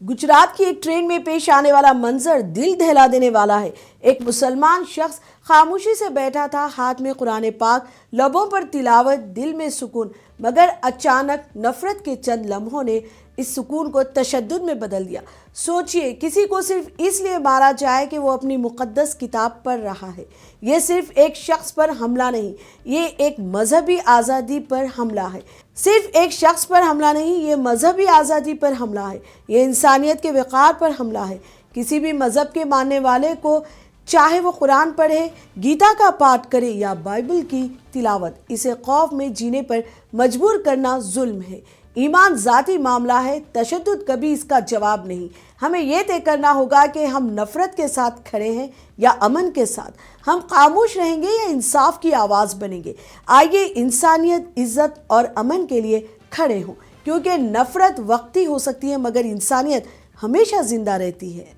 गुजरात की एक ट्रेन में पेश आने वाला मंजर दिल दहला देने वाला है। एक मुसलमान शख्स खामोशी से बैठा था, हाथ में कुरान पाक, लबों पर तिलावत, दिल में सुकून। मगर अचानक नफरत के चंद लम्हों ने इस सुकून को तशद्दुद में बदल दिया। सोचिए, किसी को सिर्फ इसलिए मारा जाए कि वो अपनी मुक़द्दस किताब पढ़ रहा है। ये सिर्फ एक शख्स पर हमला नहीं, ये एक मजहबी आज़ादी पर हमला है। सिर्फ एक शख्स पर हमला नहीं, ये मजहबी आज़ादी पर हमला है। ये इंसानियत के वक़ार पर हमला है। किसी भी मज़हब के मानने वाले को, चाहे वो कुरान पढ़े, गीता का पाठ करे या बाइबल की तिलावत, इसे खौफ में जीने पर मजबूर करना जुल्म है। ईमान ज़ाती मामला है, तशद्दुद कभी इसका जवाब नहीं। हमें यह तय करना होगा कि हम नफ़रत के साथ खड़े हैं या अमन के साथ। हम खामोश रहेंगे या इंसाफ की आवाज़ बनेंगे। आइए इंसानियत, इज़्ज़त और अमन के लिए खड़े हों, क्योंकि नफ़रत वक्ती हो सकती है मगर इंसानियत हमेशा ज़िंदा रहती है।